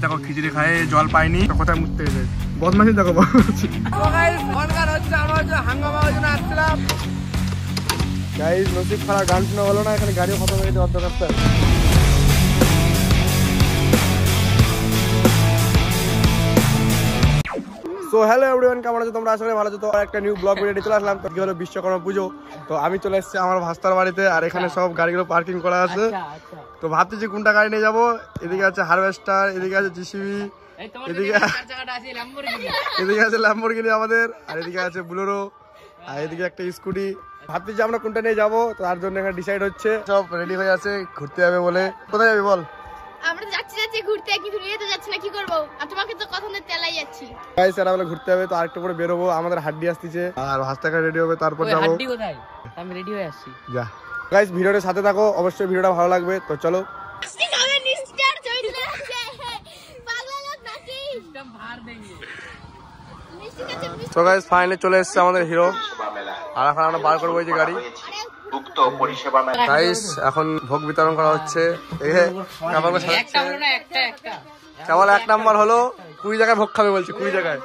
দেখো খিচুড়ি খায় জল পাইনি কোথায় মুছতে গেছে বদমাশি দেখো আসছিলাম গাইস নসিব খারাপ গান শোনা হলো না এখানে গাড়িও খতম হয়ে গেছে অর্ধ রাস্তা তো হ্যালো এভরিওয়ান কেমন আছো তোমরা আসলে ভালো আছো তো একটা নিউ ব্লগ ভিডিও চলে আসলাম তো কি হলো বিশ্বকর্মা পুজো তো আমি চলে এসেছি আমার ভাস্তার বাড়িতে আর এখানে সব গাড়িগুলো পার্কিং করা আছে তো ভাবতেছি কোনটা গাড়ি নিয়ে যাবো এদিকে আছে হারভেস্টার এদিকে আছে জিসিবি এদিকে আছে ল্যাম্বরগিনি আমাদের আর এদিকে আছে বুলেরো আর এদিকে একটা স্কুটি ভাবতেছি আমরা কোনটা নিয়ে যাবো তার জন্য এখানে ডিসাইড হচ্ছে সব রেডি হয়ে আছে ঘুরতে যাবে বলে কোথায় যাবি বল আমরা যাচ্ছি ঘুরতে কিন্তু নিয়ে তো যাচ্ছি না কি করব আর তোমাকে তো কথা দিয়ে তেলাই যাচ্ছি গাইস এরা বলে ঘুরতে হবে তো আরেকটু পরে বের হবো আমাদের হাড্ডি আসছে আর ভাস্তাকা রেডি হবে তারপর যাবো হাড্ডি কোথায় আমি রেডি হয়ে আসছি যা গাইস ভিডিওটার সাথে থাকো অবশ্যই ভিডিওটা ভালো লাগবে তো চলো তো গাইস ফাইনালি চলে এসেছে আমাদের হিরো আর এখন আমরা বার করবো এই যে গাড়ি গাইস এখন ভোগ বিতরণ করা হচ্ছে কেবল 1 নাম্বার হলো 20 জায়গায় ভোগ খাবে বলছে 20 জায়গায়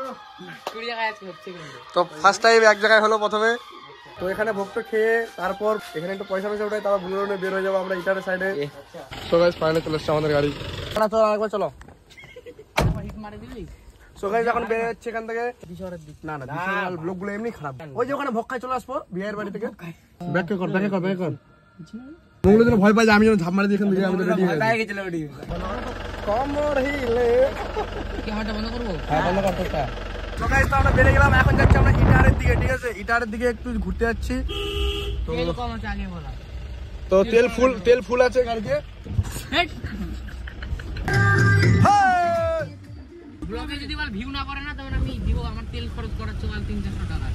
তো ফার্স্ট টাইম 1 জায়গায় হলো প্রথমে তো এখানে ভোগটা খেয়ে তারপর এখানে একটু পয়সা উঠাই তারপর বুলেরো নিয়ে বের হয়ে যাবো আমরা ইটারের সাইডে তো গাইস ফাইনালি চলে এসেছে আমাদের গাড়ি চলো আরেকবার চলো সো গাইস এখন বের হচ্ছে এখান থেকে না লোকগুলো এমনি খারাপ ওই যে ওখানে ভোগ খাই চলে আসবো বিয়ের বাড়ি থেকে ব্যাক কর মঙ্গলের জন্য ভয় পাই যে আমি যেন ঝাপ মারি দিয়ে এখান থেকে আমি রেডি হয়ে গেছি কমর হিলে ক্যামেরাটা বন্ধ করব হ্যাঁ বন্ধ কর তোটা তো গাইস আমরা বেরিয়ে গেলাম এখন যাচ্ছি আমরা ইটারের দিকে ঠিক আছে ইটারের দিকে একটু ঘুরতে যাচ্ছি তো তেল কম আছে আগে বলা তো তেল ফুল আছে গাড়িতে ব্লগে যদি বল ভিউ না করে না তখন আমি দিব আমার তেল খরচ করাচ্ছ বল 300-400 টাকা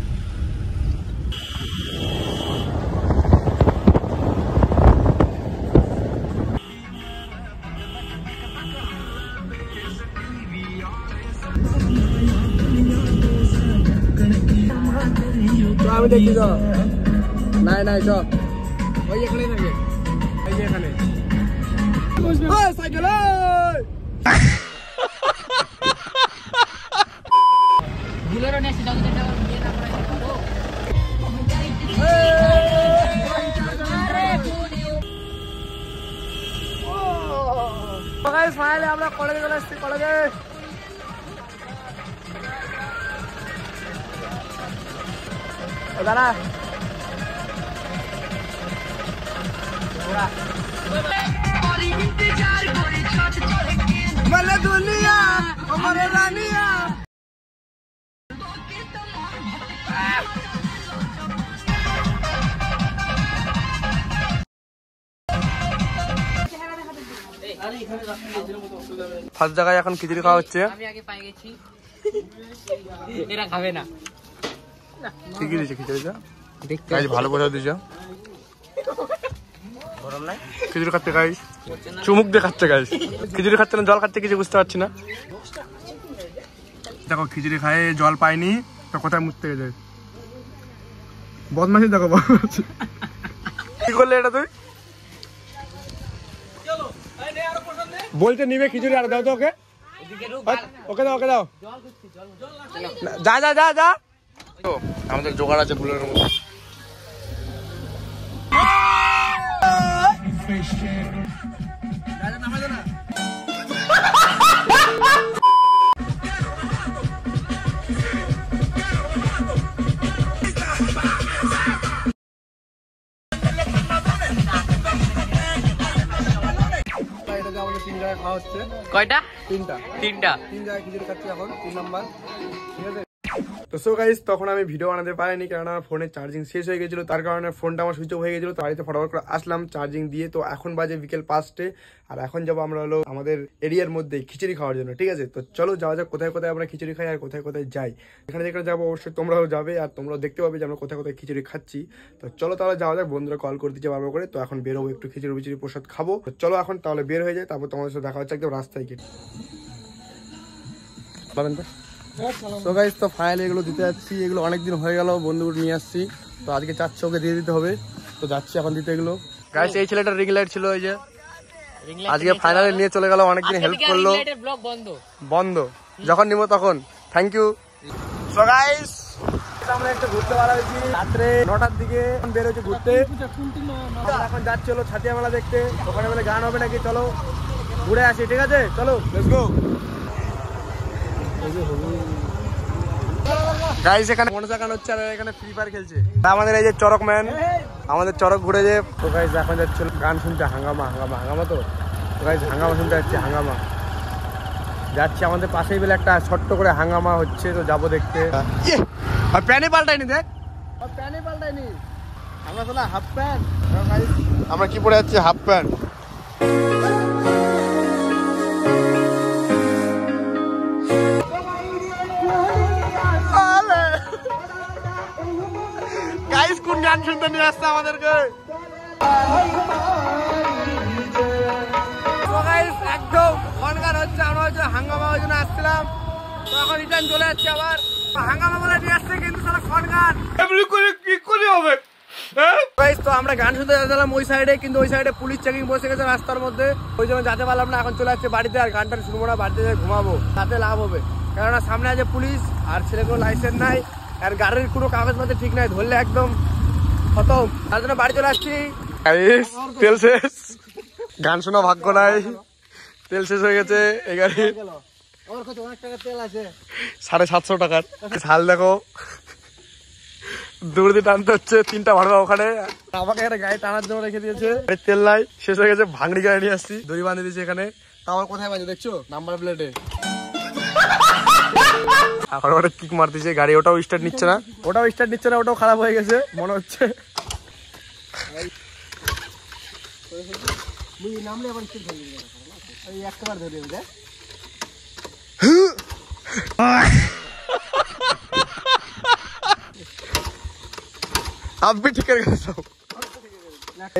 আমি দেখি তো নাই চ ওই এখানে থাকে এই যে এখানে ওই সাইকেল বুলেরো নিয়ে এসে দাদু যেটা দিয়ে না পড়ে তো গাইস ফাইনালি আমরা কলেজে চলে এসেছি কলেজে দাঁড়া মানে দুনিয়া আমার রানিয়া ফার্স্ট জায়গায় এখন খিচুড়ি খাওয়া হচ্ছে আমি আগে পাই গেছি এরা খাবে না ঠিকই দিয়েছে খিচুড়িটা গাইস ভালো করে দিয়েছে গরম নাই খিচুড়ি খাচ্ছে গাইস চুমুক দিয়ে খাচ্ছে গাইস খিচুড়ি খাচ্ছে না জল খাচ্ছে কিছু বুঝতে পারছি না দেখো খিচুড়ি খায় জল পাইনি তো কোথায় মুছতে গেছে বদমাশি দেখো কি করলে এটা তুই বলছে নিবে খিচুড়ি আর দাও তো ওকে ওকে দাও যা আমাদের জোগাড় আছে বুলের মধ্যে খাওয়া হচ্ছে কয়টা তিনটা 3 জায়গায় খিচুড়ি খাচ্ছি এখন 3 নাম্বার ঠিক আছে তো সো গাইস তখন আমি ভিডিও বানাতে পারিনি কারণ আমার ফোনে চার্জিং শেষ হয়ে গেছিল তার কারণে ফোনটা আমার সুইচ অফ হয়ে গেছিল তো বাড়িতে ফটাফট করে আসলাম চার্জিং দিয়ে তো এখন বাজে বিকেল 5টে আর এখন যাবো আমরা হলো আমাদের এরিয়ার মধ্যে খিচুড়ি খাওয়ার জন্য ঠিক আছে তো চলো যাওয়া যাক কোথায় কোথায় আমরা খিচুড়ি খাই আর কোথায় কোথায় যাই এখানে যেখানে যাবো অবশ্যই তোমরাও যাবে আর তোমরাও দেখতে পাবে যে আমরা কোথায় কোথায় খিচুড়ি খাচ্ছি তো চলো তাহলে যাওয়া যাক বন্ধুরা কল করে দিচ্ছে বারবার করে তো এখন বেরোবো একটু খিচুড়ি প্রসাদ খাবো তো চলো এখন তাহলে বের হয়ে যায় তারপর তোমাদের সাথে দেখা হচ্ছে একদম রাস্তায় গিয়ে পাবেন তো তো গাইস তো ফাইনালি এগুলো দিতে যাচ্ছি এগুলো অনেকদিন হয়ে গেল বন্ধুগুলো নিয়ে আসছি তো আজকে চাচ্ছে ওকে দিয়ে দিতে হবে তো যাচ্ছি এখন দিতে এগুলো। গাইস এই ছেলেটা রিং লাইট ছিল, ওই যে আজকে ফাইনালে নিয়ে চলে গেল, অনেকদিন হেল্প করলো। বন্ধ যখন নিব তখন। Thank you. সো গাইস আমরা একটু ঘুরতে বার হয়েছি রাত্রে 9টার দিকে বেরোচ্ছি ঘুরতে। এখন যাচ্ছি হলো ছাতিয়া মেলা দেখতে। ওখানে বলে গান হবে নাকি, চলো ঘুরে আসি। ঠিক আছে চলো লেটস গো। গাইস এখানে মনসা গান হচ্ছে আর এখানে ফ্রি ফায়ার খেলছে। আমাদের এই যে চরক ম্যান, আমাদের চরক ঘুরে যে। তো গাইস এখন যাচ্ছিল গান শুনতে, হাঙ্গামা হাঙ্গামা হাঙ্গামা। তো গাইস হাঙ্গামা শুনতে যাচ্ছি, হাঙ্গামা যাচ্ছি। আমাদের পাশেই বেলে একটা ছোট্ট করে হাঙ্গামা হচ্ছে, তো যাবো দেখতে। আর প্যানে পাল্টাইনি, দেখ প্যানে পাল্টাইনি, আমরা চলে হাফ প্যান্ট। আমরা কি পরে যাচ্ছি? Half pant. গাইস কোন গান শুনতে নিয়ে আসছে আমাদেরকে? একদম কোন গান হচ্ছে? আমরা হচ্ছে হাঙ্গামা, ওই জন্য আসছিলাম। তো এখন রিটার্ন চলে যাচ্ছে আবার। হাঙ্গামা বলে নিয়ে আসছে কিন্তু সারা কোন গান এমনি করে কি করে হবে? তো আমরা গান শুনতে যাচ্ছিলাম ওই সাইডে, কিন্তু ওই সাইডে পুলিশ চেকিং বসে গেছে রাস্তার মধ্যে, ওই জন্য যেতে পারলাম না। এখন চলে যাচ্ছে বাড়িতে, আর গানটা শুনবো না, বাড়িতে যেয়ে ঘুমাবো, তাতে লাভ হবে। কেননা সামনে আছে পুলিশ, আর ছেলেগুলো লাইসেন্স নাই, আর গাড়ির কোনো কাগজপত্র ঠিক নাই, ধরলে একদম খতম। তার জন্য বাড়ি চলে আসছি। তেল শেষ, গান শোনা ভাগ্য নাই, তেল শেষ হয়ে গেছে এই গাড়ি। 750 টাকার ঝাল দেখো, দূর দিয়ে টানতে হচ্ছে। 3টা ভাড়া ওখানে আমাকে একটা গাড়ি টানার জন্য রেখে দিয়েছে। তেল নাই, শেষ হয়ে গেছে, ভাঙড়ি গাড়ি নিয়ে আসছি, দড়ি বাঁধে দিয়েছে এখানে। আমার কোথায় বাজে দেখছো? নাম্বার প্লেটে। এখন ওটা কিক মারতেছে গাড়ি, ওটাও স্টার্ট নিচ্ছে না, ওটাও স্টার্ট নিচ্ছে না, ওটাও খারাপ হয়ে গেছে মনে হচ্ছে। আপনি ঠিক আছে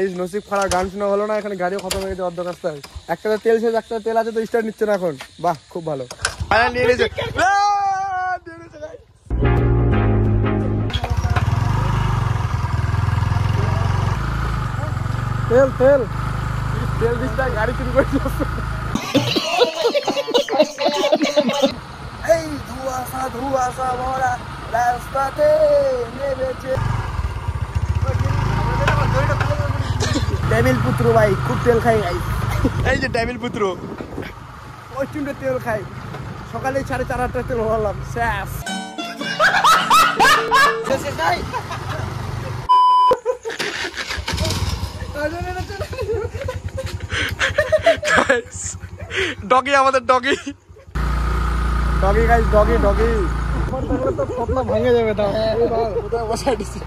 এই নসিব খারাপ, গান শোনা হলো না, এখানে গাড়িও খতম হয়ে গেছে অর্ধ রাস্তায়। একটা তেল শেষ, একটা তেল আছে, তো স্টার্ট নিচ্ছে না এখন। বাহ খুব ভালো, নিয়ে নিয়েছে। তেল তেল তেল দিচ্ছে, গাড়ি চুরি করে এই ধুয়াশা ধুয়াশা ভরা রাস্তাতে নেমেছে ডেভিল পুত্র। ভাই খুব তেল খাই গাইস, এই যে ডেভিল পুত্র ওই চুনটা তেল খাই। সকালে 4:30 তেল ভরলাম, শেষ। ডগি, আমাদের doggy, doggy guys, doggy doggy তো ফটনা ভেঙে যাবে। দাও কোথায় বসাই দিছি।